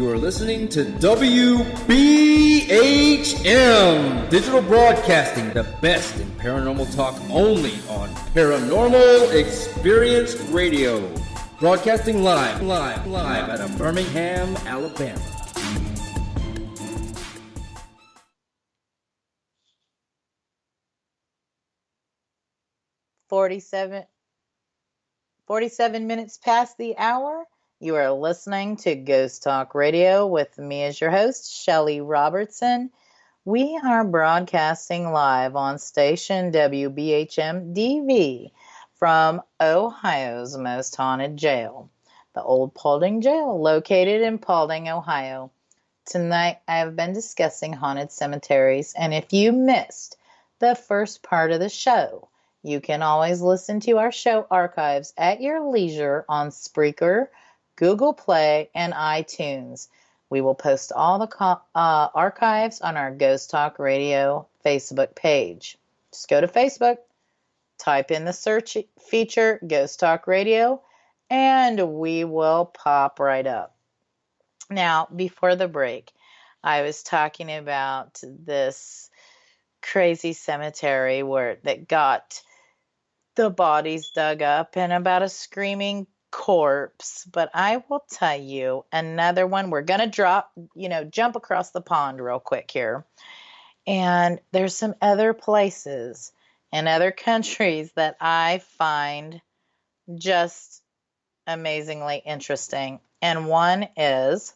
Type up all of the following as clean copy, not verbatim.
You are listening to WBHM, Digital Broadcasting, the best in paranormal talk only on Paranormal Experience Radio. Broadcasting live out of Birmingham, Alabama. Forty-seven minutes past the hour. You are listening to Ghost Talk Radio with me as your host, Shelly Robertson. We are broadcasting live on station WBHM DV from Ohio's most haunted jail, the Old Paulding Jail, located in Paulding, Ohio. Tonight, I have been discussing haunted cemeteries, and if you missed the first part of the show, you can always listen to our show archives at your leisure on Spreaker, Google Play, and iTunes. We will post all the archives on our Ghost Talk Radio Facebook page. Just go to Facebook, type in the search feature, Ghost Talk Radio, and we will pop right up. Now, before the break, I was talking about this crazy cemetery that got the bodies dug up and about a screaming corpse. But I will tell you another one. We're going to jump across the pond real quick here. And there's some other places in other countries that I find just amazingly interesting. And one is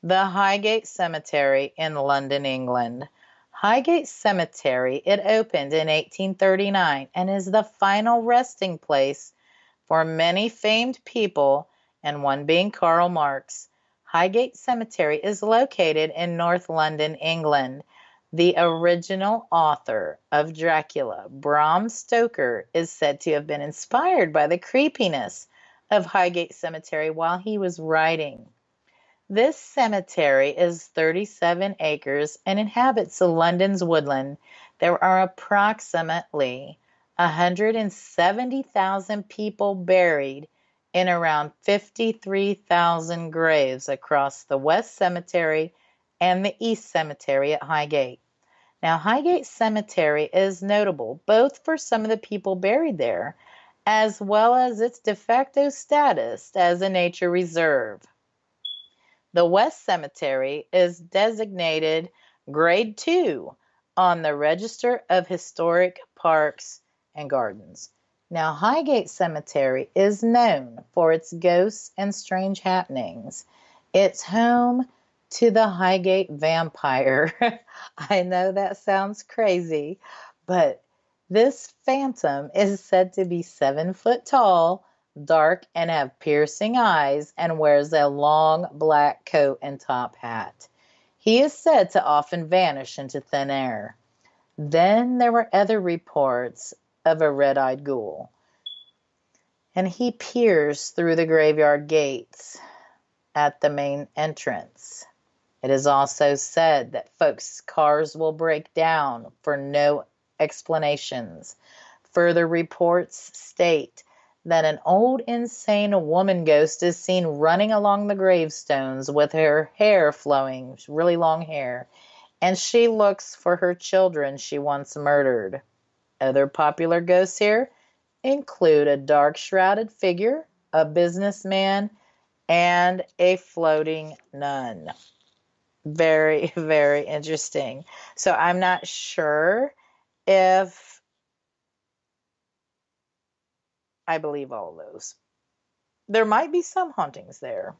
the Highgate Cemetery in London, England. Highgate Cemetery, it opened in 1839 and is the final resting place for many famed people, and one being Karl Marx. Highgate Cemetery is located in North London, England. The original author of Dracula, Bram Stoker, is said to have been inspired by the creepiness of Highgate Cemetery while he was writing. This cemetery is 37 acres and inhabits London's woodland. There are approximately 170,000 people buried in around 53,000 graves across the West Cemetery and the East Cemetery at Highgate. Now, Highgate Cemetery is notable both for some of the people buried there, as well as its de facto status as a nature reserve. The West Cemetery is designated Grade 2 on the Register of Historic Parks and Gardens. Now, Highgate Cemetery is known for its ghosts and strange happenings. It's home to the Highgate vampire. I know that sounds crazy, but this phantom is said to be 7 foot tall, dark, and have piercing eyes, and wears a long black coat and top hat. He is said to often vanish into thin air. Then there were other reports of a red-eyed ghoul, and he peers through the graveyard gates at the main entrance. It is also said that folks' cars will break down for no explanations. Further reports state that an old insane woman ghost is seen running along the gravestones with her hair flowing, really long hair, and she looks for her children she once murdered. Other popular ghosts here include a dark shrouded figure, a businessman, and a floating nun. Very, very interesting. So I'm not sure if I believe all of those. There might be some hauntings there.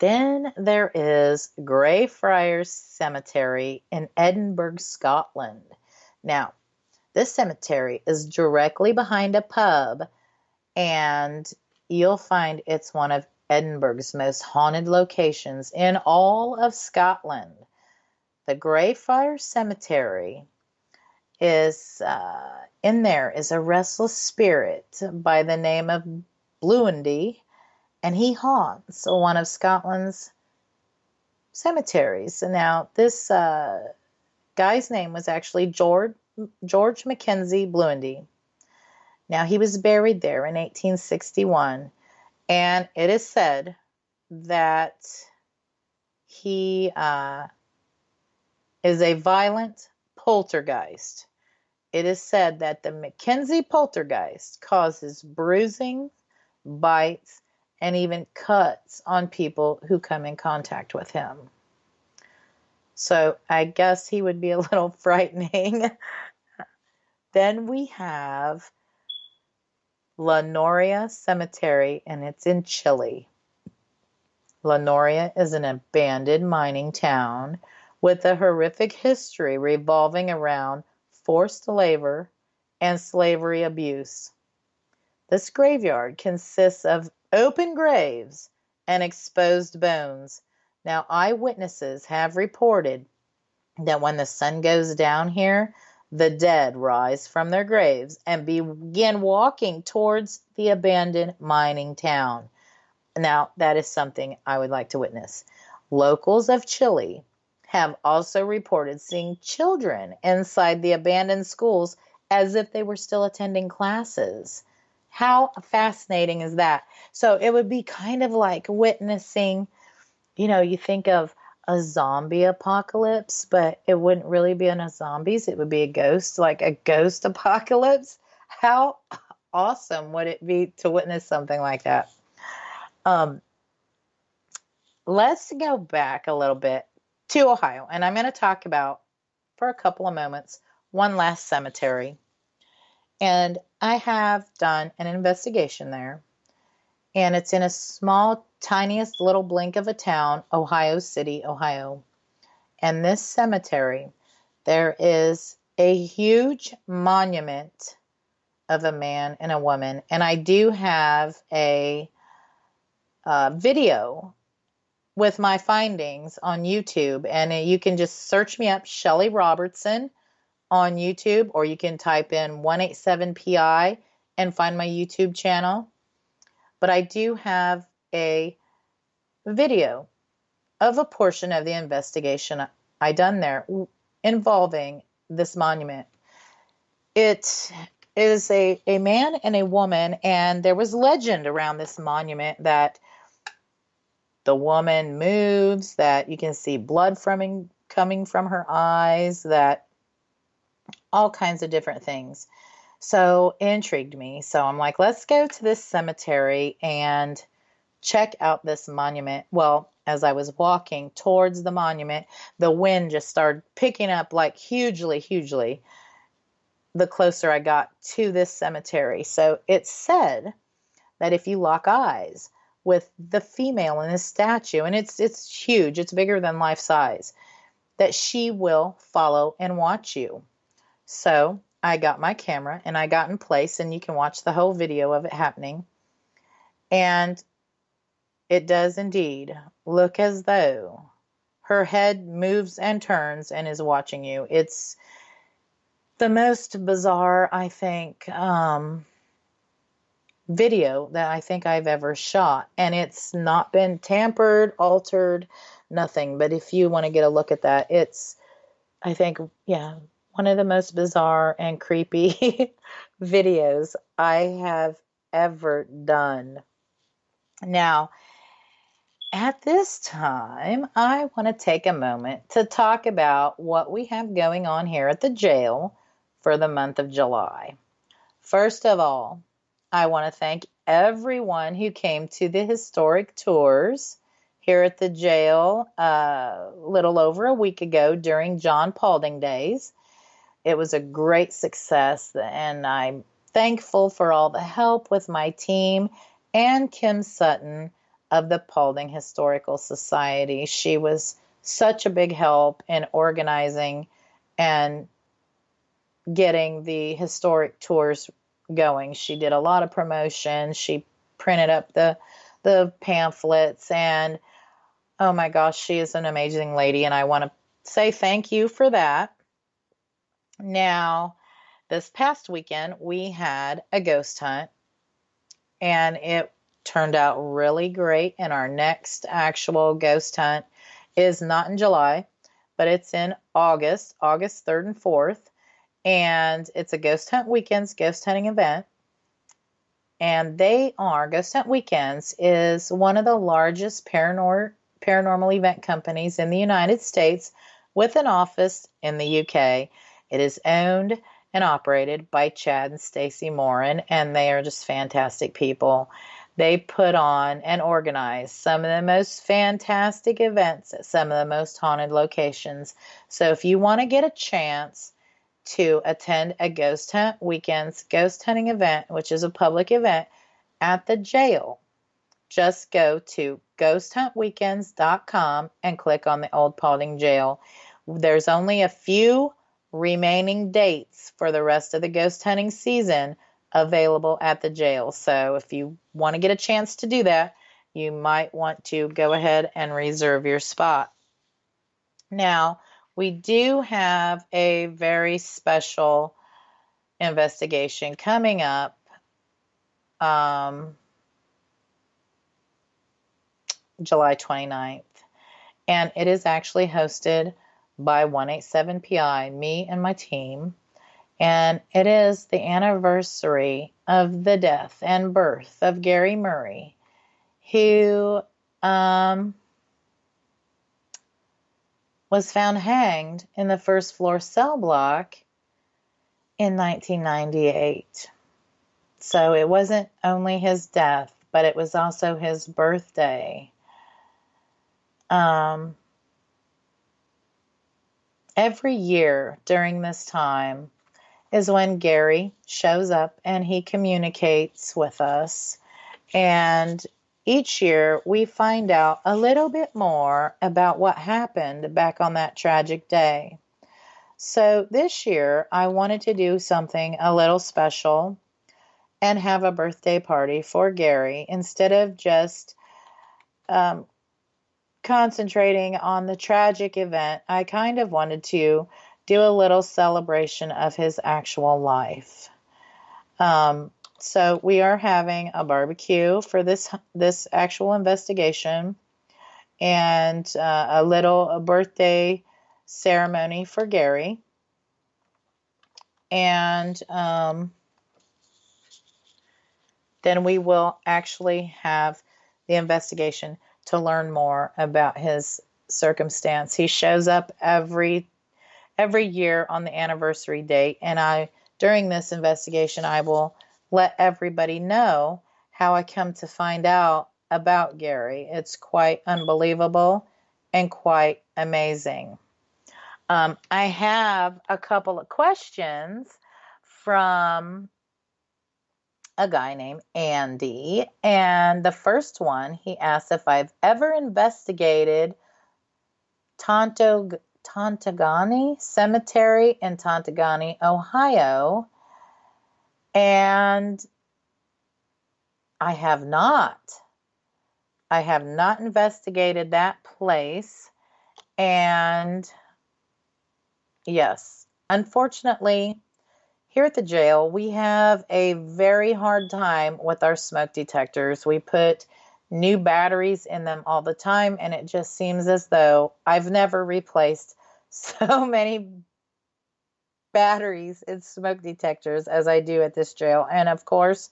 Then there is Greyfriars Cemetery in Edinburgh, Scotland. Now, this cemetery is directly behind a pub, and you'll find it's one of Edinburgh's most haunted locations in all of Scotland. The Greyfriars Cemetery is in there is a restless spirit by the name of Bluendy, and he haunts one of Scotland's cemeteries. Now, this guy's name was actually George Mackenzie Bluendy. Now, he was buried there in 1861, and it is said that he is a violent poltergeist. It is said that the Mackenzie poltergeist causes bruising, bites, and even cuts on people who come in contact with him. So I guess he would be a little frightening. Then we have La Noria Cemetery, and it's in Chile. La Noria is an abandoned mining town with a horrific history revolving around forced labor and slavery abuse. This graveyard consists of open graves and exposed bones. Now, eyewitnesses have reported that when the sun goes down here, the dead rise from their graves and begin walking towards the abandoned mining town. Now, that is something I would like to witness. Locals of Chile have also reported seeing children inside the abandoned schools as if they were still attending classes. How fascinating is that? So it would be kind of like witnessing, you think of a zombie apocalypse, but it wouldn't really be a zombies. It would be a ghost, like a ghost apocalypse. How awesome would it be to witness something like that? Let's go back a little bit to Ohio, and I'm going to talk about, for a couple of moments, one last cemetery. And I have done an investigation there, and it's in a small, tiniest little blink of a town, Ohio City, Ohio. And this cemetery, there is a huge monument of a man and a woman, and I do have a video with my findings on YouTube, and you can just search me up, Shelly Robertson, on YouTube, or you can type in 187PI and find my YouTube channel. But I do have a video of a portion of the investigation I done there involving this monument. It is a man and a woman, and there was legend around this monument that the woman moves, that you can see blood coming from her eyes, that all kinds of different things. So it intrigued me. So I'm like, let's go to this cemetery and check out this monument. Well, as I was walking towards the monument, the wind just started picking up like hugely, hugely the closer I got to this cemetery. So it said that if you lock eyes with the female in this statue, and it's huge, it's bigger than life size, that she will follow and watch you. So I got my camera and I got in place, and you can watch the whole video of it happening. And it does indeed look as though her head moves and turns and is watching you. It's the most bizarre, I think, video that I think I've ever shot, and it's not been tampered, altered, nothing. But if you want to get a look at that, it's, I think, one of the most bizarre and creepy videos I have ever done. Now, at this time, I want to take a moment to talk about what we have going on here at the jail for the month of July. First of all, I want to thank everyone who came to the historic tours here at the jail a little over a week ago during John Paulding Days. It was a great success, and I'm thankful for all the help with my team and Kim Sutton of the Paulding Historical Society. She was such a big help in organizing and getting the historic tours going. She did a lot of promotion. She printed up the pamphlets, and oh my gosh, she is an amazing lady, and I want to say thank you for that. Now, this past weekend, we had a ghost hunt, and it turned out really great. And our next actual ghost hunt is not in July, but it's in August 3rd and 4th. And it's a ghost hunt weekends, ghost hunting event. And Ghost Hunt Weekends is one of the largest paranormal event companies in the United States with an office in the UK. It is owned and operated by Chad and Stacy Morin, and they are just fantastic people. They put on and organize some of the most fantastic events at some of the most haunted locations. So if you want to get a chance to attend a Ghost Hunt Weekends ghost hunting event, which is a public event at the jail, just go to ghosthuntweekends.com and click on the Old Paulding Jail. There's only a few remaining dates for the rest of the ghost hunting season available at the jail. So if you want to get a chance to do that, you might want to go ahead and reserve your spot. Now, we do have a very special investigation coming up. July 29th. And it is actually hosted by 187PI, me and my team. And it is the anniversary of the death and birth of Gary Murray, who was found hanged in the first floor cell block in 1998. So it wasn't only his death, but it was also his birthday. Every year during this time is when Gary shows up and he communicates with us. And each year we find out a little bit more about what happened back on that tragic day. So this year I wanted to do something a little special and have a birthday party for Gary instead of just concentrating on the tragic event. I kind of wanted to do a little celebration of his actual life. So we are having a barbecue for this actual investigation and a little birthday ceremony for Gary. And then we will actually have the investigation to learn more about his circumstance. He shows up every year on the anniversary date, and during this investigation I will let everybody know how I come to find out about Gary. It's quite unbelievable and quite amazing. I have a couple of questions from a guy named Andy, and the first one, he asked if I've ever investigated Tontagani Cemetery in Tontagani, Ohio, and I have not. I have not investigated that place, and yes, unfortunately, here at the jail, we have a very hard time with our smoke detectors. We put new batteries in them all the time, and it just seems as though I've never replaced so many batteries in smoke detectors as I do at this jail. And of course,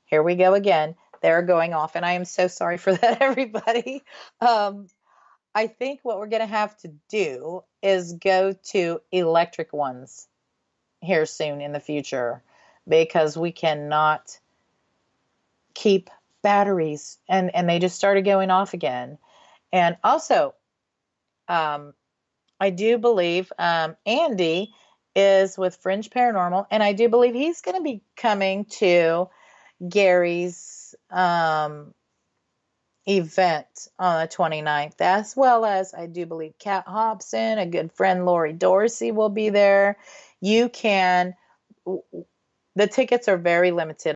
here we go again. They're going off, and I am so sorry for that, everybody. I think what we're going to have to do is go to electric ones here soon in the future, because we cannot keep batteries, and they just started going off again. And also, I do believe Andy is with Fringe Paranormal, and I do believe he's going to be coming to Gary's event on the 29th, as well as I do believe Kat Hobson, a good friend Lori Dorsey, will be there. The tickets are very limited.